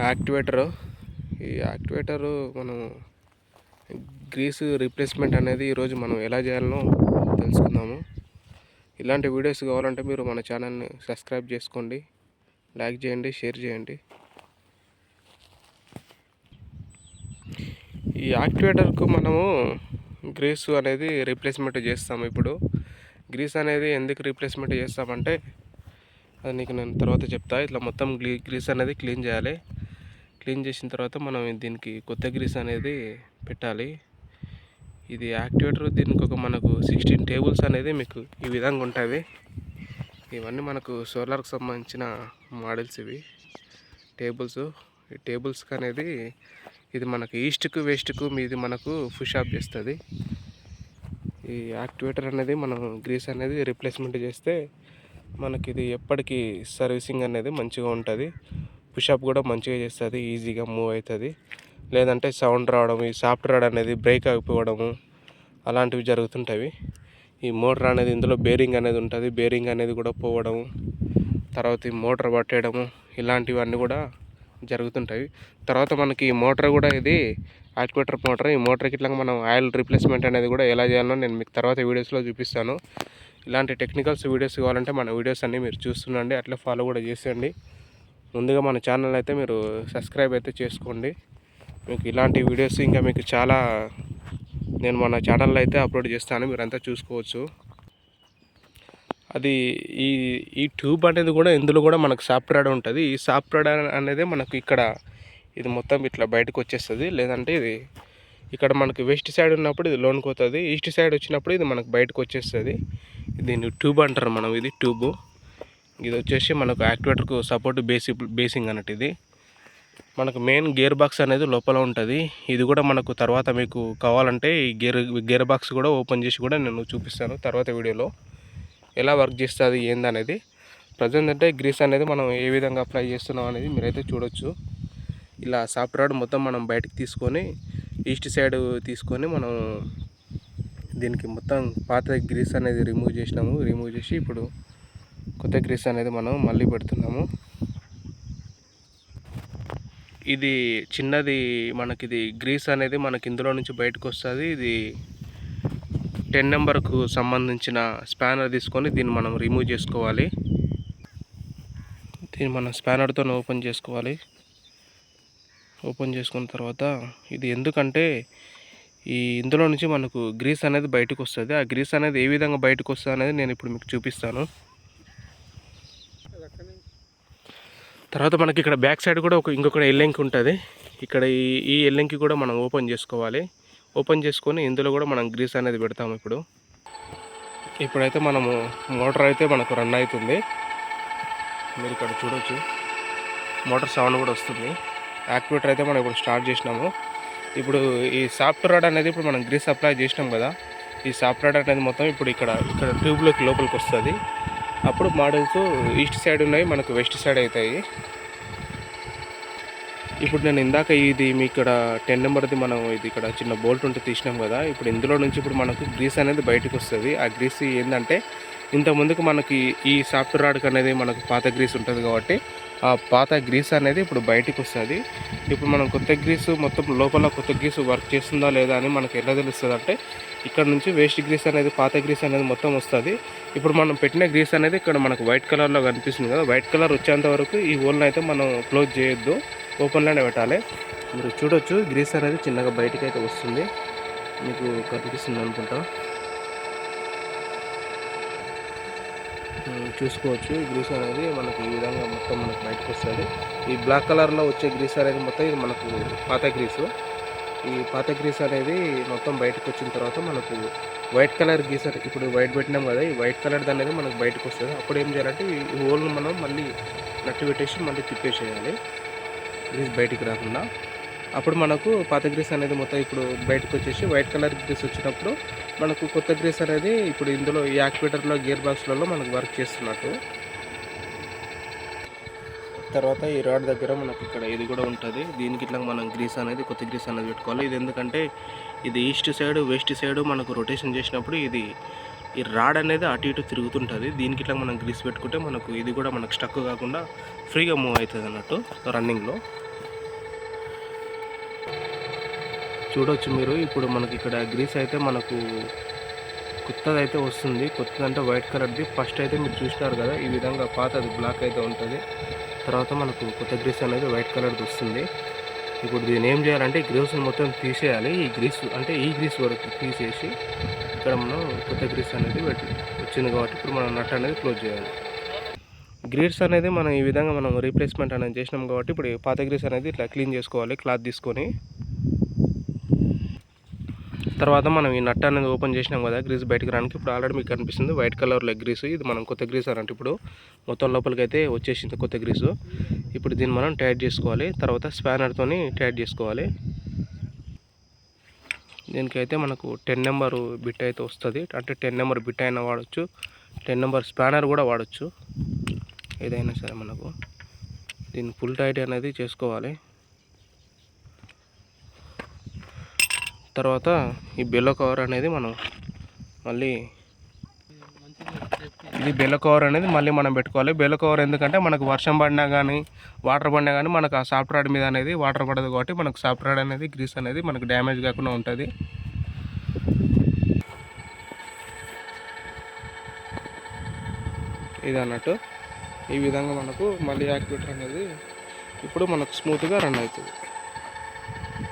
యాక్టివేటరు. ఈ యాక్టివేటరు మనం grace replacement అనేది ఈరోజు మనం ఎలా చేయాలనో తెలుసుకుందాము. ఇలాంటి వీడియోస్ కావాలంటే మీరు మన ఛానల్ని సబ్స్క్రైబ్ చేసుకోండి, లైక్ చేయండి, షేర్ చేయండి. ఈ యాక్టివేటర్కు మనము గ్రీస్ అనేది రీప్లేస్మెంట్ చేస్తాము. ఇప్పుడు గ్రీస్ అనేది ఎందుకు రీప్లేస్మెంట్ చేస్తామంటే అది నీకు నేను తర్వాత చెప్తా. ఇట్లా మొత్తం గ్రీస్ అనేది క్లీన్ చేయాలి. క్లీన్ చేసిన తర్వాత మనం దీనికి కొత్త గ్రీస్ అనేది పెట్టాలి. ఇది యాక్టివేటర్. దీనికి ఒక మనకు 16 టేబుల్స్ అనేది మీకు ఈ విధంగా ఉంటుంది. ఇవన్నీ మనకు సోలార్కి సంబంధించిన మోడల్స్ ఇవి టేబుల్స్. ఈ టేబుల్స్కి అనేది ఇది మనకు ఈస్ట్కు వెస్ట్కు మీది మనకు పుష్ ఆఫ్ చేస్తుంది. ఈ యాక్టివేటర్ అనేది మనం గ్రీస్ అనేది రీప్లేస్మెంట్ చేస్తే మనకి ఇది ఎప్పటికీ సర్వీసింగ్ అనేది మంచిగా ఉంటుంది. పుషప్ కూడా మంచిగా చేస్తుంది, ఈజీగా మూవ్ అవుతుంది. లేదంటే సౌండ్ రావడం, ఈ సాఫ్ట్వేర్ అనేది బ్రేక్ అయిపోవడము అలాంటివి జరుగుతుంటాయి. ఈ మోటార్ అనేది ఇందులో బేరింగ్ అనేది ఉంటుంది, బేరింగ్ అనేది కూడా పోవడం, తర్వాత ఈ మోటార్ పట్టేయడము ఇలాంటివన్నీ కూడా జరుగుతుంటాయి. తర్వాత మనకి ఈ మోటార్ కూడా ఇది యాక్టివేటర్ మోటార్. ఈ మోటార్కి ఇట్లా మనం ఆయిల్ రీప్లేస్మెంట్ అనేది కూడా ఎలా చేయాలో నేను మీకు తర్వాత వీడియోస్లో చూపిస్తాను. ఇలాంటి టెక్నికల్స్ వీడియోస్ కావాలంటే మన వీడియోస్ అన్నీ మీరు చూస్తుండండి, అట్లా ఫాలో కూడా చేసేయండి. ముందుగా మన ఛానల్ అయితే మీరు సబ్స్క్రైబ్ అయితే చేసుకోండి. మీకు ఇలాంటి వీడియోస్ ఇంకా మీకు చాలా నేను మన ఛానల్లో అయితే అప్లోడ్ చేస్తాను, మీరంతా చూసుకోవచ్చు. అది ఈ ట్యూబ్ అనేది కూడా ఇందులో కూడా మనకు సాఫ్ట్వేర్ ఉంటుంది. ఈ సాఫ్ట్వేర్ అనేది మనకు ఇక్కడ ఇది మొత్తం ఇట్లా బయటకు వచ్చేస్తుంది. లేదంటే ఇది ఇక్కడ మనకు వెస్ట్ సైడ్ ఉన్నప్పుడు ఇది లోనికి పోతుంది, ఈస్ట్ సైడ్ వచ్చినప్పుడు ఇది మనకు బయటకు వచ్చేస్తుంది. దీన్ని ట్యూబ్ అంటారు మనం. ఇది ట్యూబ్. ఇది వచ్చేసి మనకు యాక్టివేటర్కు సపోర్ట్ బేసింగ్ అన్నట్టు. ఇది మనకు మెయిన్ గేర్ బాక్స్ అనేది లోపల ఉంటుంది. ఇది కూడా మనకు తర్వాత మీకు కావాలంటే ఈ గేర్ బాక్స్ కూడా ఓపెన్ చేసి కూడా నేను చూపిస్తాను తర్వాత వీడియోలో ఎలా వర్క్ చేస్తుంది ఏందనేది. ప్రజెంట్ అంటే గ్రీస్ అనేది మనం ఏ విధంగా అప్లై చేస్తున్నాం అనేది మీరైతే చూడొచ్చు. ఇలా సాఫ్ట్వేర్ మొత్తం మనం బయటకు తీసుకొని ఈస్ట్ సైడ్ తీసుకొని మనం దీనికి మొత్తం పాత గ్రీస్ అనేది రిమూవ్ చేసినాము. రిమూవ్ చేసి ఇప్పుడు కొత్త గ్రీస్ అనేది మనం మళ్ళీ పెడుతున్నాము. ఇది చిన్నది మనకి ఇది గ్రీస్ అనేది మనకి ఇందులో నుంచి బయటకు వస్తుంది. ఇది 10 నెంబర్కు సంబంధించిన స్పానర్ తీసుకొని దీన్ని మనం రిమూవ్ చేసుకోవాలి. దీన్ని మనం స్పానర్తో ఓపెన్ చేసుకోవాలి. ఓపెన్ చేసుకున్న తర్వాత ఇది ఎందుకంటే ఇందులో నుంచి మనకు గ్రీస్ అనేది బయటకు వస్తుంది. ఆ గ్రీస్ అనేది ఏ విధంగా బయటకు వస్తుంది అనేది నేను ఇప్పుడు మీకు చూపిస్తాను. తర్వాత మనకి ఇక్కడ బ్యాక్ సైడ్ కూడా ఇంకొక ఎల్లంకి ఉంటుంది. ఇక్కడ ఈ ఎల్లంకి కూడా మనం ఓపెన్ చేసుకోవాలి. ఓపెన్ చేసుకొని ఇందులో కూడా మనం గ్రీస్ అనేది పెడతాము. ఇప్పుడైతే మనము మోటార్ అయితే మనకు రన్ అవుతుంది. మీరు ఇక్కడ చూడవచ్చు, మోటార్ సౌండ్ కూడా వస్తుంది. యాక్టివేటర్ అయితే మనం ఇప్పుడు స్టార్ట్ చేసినాము. ఇప్పుడు ఈ సాఫ్ట్వేర్ అనేది ఇప్పుడు మనం గ్రీస్ అప్లై చేసినాం కదా, ఈ సాఫ్ట్వేర్ అనేది మొత్తం ఇప్పుడు ఇక్కడ ట్యూబ్లోకి లోపలికి వస్తుంది. అప్పుడు మోడల్స్ ఈస్ట్ సైడ్ ఉన్నాయి, మనకు వెస్ట్ సైడ్ అవుతాయి. ఇప్పుడు నేను ఇందాక ఇది మీ ఇక్కడ 10 నెంబర్ది మనం ఇది ఇక్కడ చిన్న బోల్ట్ ఉంటే తీసినాం కదా, ఇప్పుడు ఇందులో నుంచి ఇప్పుడు మనకు గ్రీస్ అనేది బయటకు వస్తుంది. ఆ గ్రీస్ ఏంటంటే ఇంతకుముందుకు మనకి ఈ సాఫ్ట్వేర్ రాడ్కి అనేది మనకు పాత గ్రీస్ ఉంటుంది కాబట్టి ఆ పాత గ్రీస్ అనేది ఇప్పుడు బయటకు వస్తుంది. ఇప్పుడు మనం కొత్త గ్రీసు మొత్తం లోపల కొత్త గ్రీసు వర్క్ చేస్తుందా లేదా అని మనకు ఎలా తెలుస్తుంది అంటే ఇక్కడ నుంచి వేస్ట్ గ్రీస్ అనేది పాత గ్రీస్ అనేది మొత్తం వస్తుంది. ఇప్పుడు మనం పెట్టిన గ్రీస్ అనేది ఇక్కడ మనకు వైట్ కలర్లో కనిపిస్తుంది కదా, వైట్ కలర్ వచ్చేంత వరకు ఈ హోల్ని అయితే మనం క్లోజ్ చేయొద్దు, ఓపెన్లోనే పెట్టాలి. మీరు చూడొచ్చు గ్రీస్ అనేది చిన్నగా బయటకు అయితే వస్తుంది, మీకు కనిపిస్తుంది అనుకుంటా. చూసుకోవచ్చు గ్రీస్ అనేది మనకి ఈ విధంగా మొత్తం మనకు బయటకు వస్తుంది. ఈ బ్లాక్ కలర్లో వచ్చే గ్రీస్ అనేది మొత్తం ఇది మనకు పాత గ్రీసు. ఈ పాత గ్రీస్ అనేది మొత్తం బయటకు వచ్చిన తర్వాత మనకు వైట్ కలర్ గీసర్ ఇప్పుడు వైట్ పెట్టినాం కదా, ఈ వైట్ కలర్ అనేది మనకు బయటకు వస్తుంది. అప్పుడు ఏం చేయాలంటే ఈ హోల్ను మనం మళ్ళీ నట్టు పెట్టేసి మళ్ళీ తిప్పేసేయాలి గ్రీస్ బయటికి రాకుండా. అప్పుడు మనకు పాత గ్రీస్ అనేది మొత్తం ఇప్పుడు బయటకు వచ్చేసి వైట్ కలర్ గ్రీస్ వచ్చినప్పుడు మనకు కొత్త గ్రీస్ అనేది ఇప్పుడు ఇందులో ఈ యాక్టివేటర్లో గేర్ బాక్స్లలో మనకు వర్క్ చేస్తున్నట్టు. తర్వాత ఈ రాడ్ దగ్గర మనకు ఇక్కడ ఇది కూడా ఉంటుంది. దీనికి ఇట్లా మనం గ్రీస్ అనేది కొత్త గ్రీస్ అనేది పెట్టుకోవాలి. ఇది ఎందుకంటే ఇది ఈస్ట్ సైడ్ వెస్ట్ సైడ్ మనకు రొటేషన్ చేసినప్పుడు ఈ రాడ్ అనేది అటు ఇటు తిరుగుతుంటుంది. దీనికి ఇట్లా మనం గ్రీస్ పెట్టుకుంటే మనకు ఇది కూడా మనకు స్టక్ కాకుండా ఫ్రీగా మూవ్ అవుతుంది అన్నట్టు రన్నింగ్లో. చూడొచ్చు మీరు. ఇప్పుడు మనకి ఇక్కడ గ్రీస్ అయితే మనకు కొత్తదైతే వస్తుంది. కొత్తదంటే వైట్ కలర్ది. ఫస్ట్ అయితే మీరు చూసినారు కదా, ఈ విధంగా పాతది బ్లాక్ అయితే ఉంటుంది. తర్వాత మనకు కొత్త గ్రీస్ అనేది వైట్ కలర్ది వస్తుంది. ఇప్పుడు దీన్ని ఏం చేయాలంటే ఈ గ్రీస్ని మొత్తం తీసేయాలి. ఈ గ్రీస్ అంటే ఈ గ్రీస్ వరకు తీసేసి ఇక్కడ మనం కొత్త గ్రీస్ అనేది వచ్చింది కాబట్టి ఇప్పుడు మనం నట్ అనేది క్లోజ్ చేయాలి. గ్రీస్ అనేది మనం ఈ విధంగా మనం రీప్లేస్మెంట్ అనేది చేసినాం కాబట్టి ఇప్పుడు పాత గ్రీస్ అనేది ఇట్లా క్లీన్ చేసుకోవాలి క్లాత్ తీసుకొని. తర్వాత మనం ఈ నట్ అనేది ఓపెన్ చేసినాం కదా గ్రీస్ బయటకు రానికి. ఇప్పుడు ఆల్రెడీ మీకు కనిపిస్తుంది వైట్ కలర్లో గ్రీసు. ఇది మనం కొత్త గ్రీస్ అన్నట్టు ఇప్పుడు మొత్తం లోపలికి అయితే వచ్చేసింది కొత్త గ్రీసు. ఇప్పుడు దీన్ని మనం టైట్ చేసుకోవాలి. తర్వాత స్పానర్తో టైట్ చేసుకోవాలి. దీనికైతే మనకు 10 నెంబర్ బిట్ అయితే వస్తుంది. అంటే 10 నెంబర్ బిట్ అయినా వాడచ్చు, 10 నెంబర్ స్పానర్ కూడా వాడచ్చు, ఏదైనా సరే మనకు. దీన్ని ఫుల్ టైట్ అనేది చేసుకోవాలి. తర్వాత ఈ బెల్లో కవర్ అనేది మనం మళ్ళీ బెల్లో కవర్ అనేది మళ్ళీ మనం పెట్టుకోవాలి. బెల్లో కవర్ ఎందుకంటే మనకు వర్షం పడినా కానీ వాటర్ పడినా కానీ మనకు ఆ సాఫ్ట్ రాడ్ మీద అనేది వాటర్ పడదు కాబట్టి మనకు సాఫ్ట్ రాడ్ అనేది గ్రీస్ అనేది మనకు డ్యామేజ్ కాకుండా ఉంటుంది. ఇది అన్నట్టు ఈ విధంగా మనకు మళ్ళీ యాక్టివేటర్ అనేది ఇప్పుడు మనకు స్మూత్గా రన్ అవుతుంది.